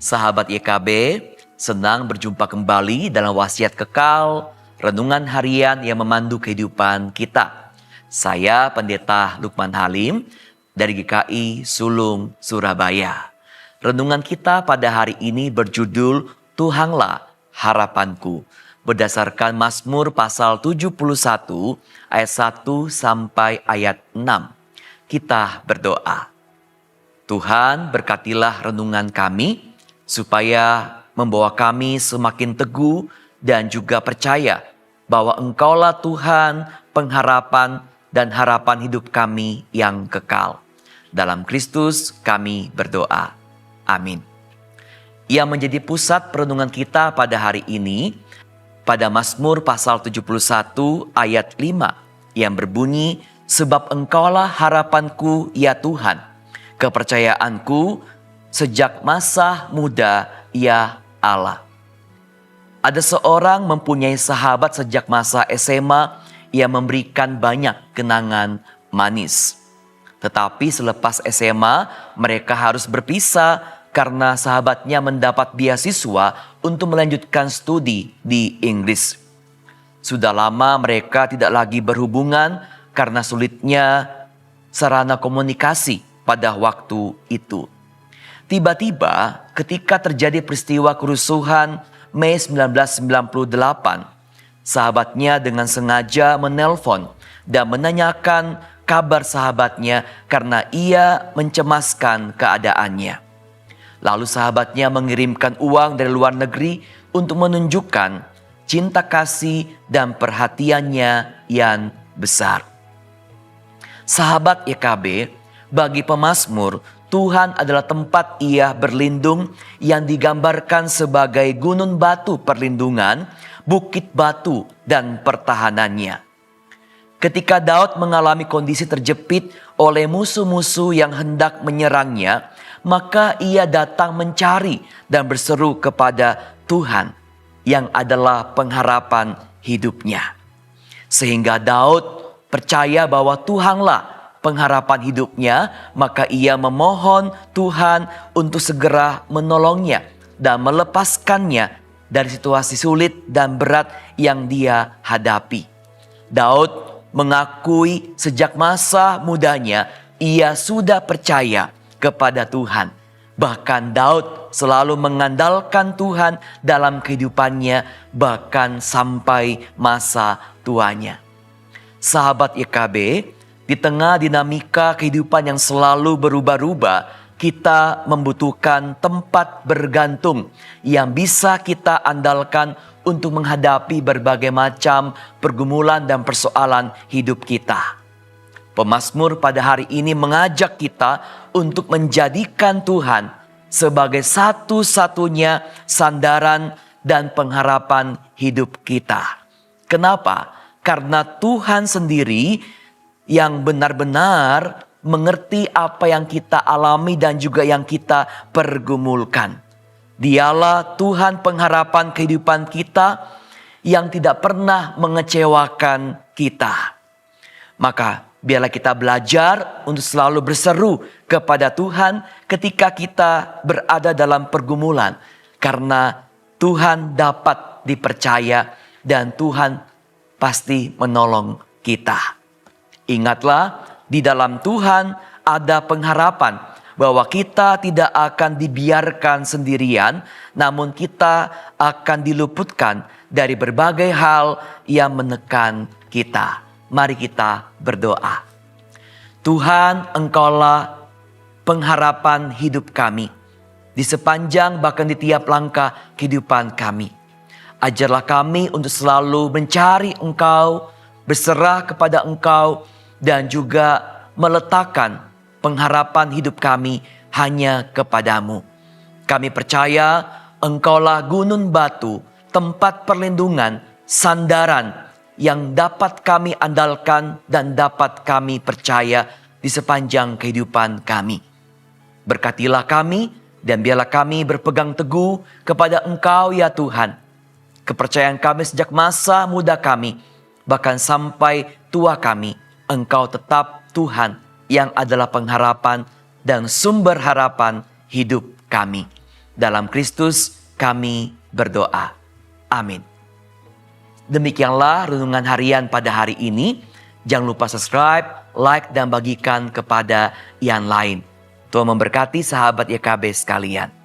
Sahabat YKB, senang berjumpa kembali dalam Wasiat Kekal, renungan harian yang memandu kehidupan kita. Saya Pendeta Lukman Halim dari GKI Sulung, Surabaya. Renungan kita pada hari ini berjudul Tuhanlah Harapanku, berdasarkan Mazmur pasal 71 ayat 1 sampai ayat 6. Kita berdoa. Tuhan, berkatilah renungan kami, supaya membawa kami semakin teguh dan juga percaya bahwa Engkaulah Tuhan, pengharapan dan harapan hidup kami yang kekal. Dalam Kristus kami berdoa. Amin. Yang menjadi pusat perenungan kita pada hari ini, pada Mazmur pasal 71 ayat 5 yang berbunyi, sebab Engkaulah harapanku ya Tuhan, kepercayaanku sejak masa muda ya Allah. Ada seorang mempunyai sahabat sejak masa SMA yang memberikan banyak kenangan manis. Tetapi selepas SMA mereka harus berpisah karena sahabatnya mendapat beasiswa untuk melanjutkan studi di Inggris. Sudah lama mereka tidak lagi berhubungan karena sulitnya sarana komunikasi pada waktu itu. Tiba-tiba ketika terjadi peristiwa kerusuhan Mei 1998, sahabatnya dengan sengaja menelpon dan menanyakan kabar sahabatnya karena ia mencemaskan keadaannya. Lalu sahabatnya mengirimkan uang dari luar negeri untuk menunjukkan cinta kasih dan perhatiannya yang besar. Sahabat YKB, bagi pemazmur, Tuhan adalah tempat ia berlindung yang digambarkan sebagai gunung batu perlindungan, bukit batu dan pertahanannya. Ketika Daud mengalami kondisi terjepit oleh musuh-musuh yang hendak menyerangnya, maka ia datang mencari dan berseru kepada Tuhan yang adalah pengharapan hidupnya. Sehingga Daud percaya bahwa Tuhanlah pengharapan hidupnya, maka ia memohon Tuhan untuk segera menolongnya dan melepaskannya dari situasi sulit dan berat yang dia hadapi. Daud mengakui sejak masa mudanya ia sudah percaya kepada Tuhan. Bahkan Daud selalu mengandalkan Tuhan dalam kehidupannya bahkan sampai masa tuanya. Sahabat YKB, di tengah dinamika kehidupan yang selalu berubah-ubah, kita membutuhkan tempat bergantung yang bisa kita andalkan untuk menghadapi berbagai macam pergumulan dan persoalan hidup kita. Pemazmur pada hari ini mengajak kita untuk menjadikan Tuhan sebagai satu-satunya sandaran dan pengharapan hidup kita. Kenapa? Karena Tuhan sendiri yang benar-benar mengerti apa yang kita alami dan juga yang kita pergumulkan. Dialah Tuhan pengharapan kehidupan kita yang tidak pernah mengecewakan kita. Maka biarlah kita belajar untuk selalu berseru kepada Tuhan ketika kita berada dalam pergumulan. Karena Tuhan dapat dipercaya dan Tuhan pasti menolong kita. Ingatlah, di dalam Tuhan ada pengharapan bahwa kita tidak akan dibiarkan sendirian, namun kita akan diluputkan dari berbagai hal yang menekan kita. Mari kita berdoa. Tuhan, Engkaulah pengharapan hidup kami di sepanjang bahkan di tiap langkah kehidupan kami. Ajarlah kami untuk selalu mencari Engkau, berserah kepada Engkau, dan juga meletakkan pengharapan hidup kami hanya kepadamu. Kami percaya Engkaulah gunung batu, tempat perlindungan, sandaran yang dapat kami andalkan dan dapat kami percaya di sepanjang kehidupan kami. Berkatilah kami dan biarlah kami berpegang teguh kepada Engkau ya Tuhan. Kepercayaan kami sejak masa muda kami, bahkan sampai tua kami, Engkau tetap Tuhan yang adalah pengharapan dan sumber harapan hidup kami. Dalam Kristus kami berdoa. Amin. Demikianlah renungan harian pada hari ini. Jangan lupa subscribe, like, dan bagikan kepada yang lain. Tuhan memberkati sahabat YKB sekalian.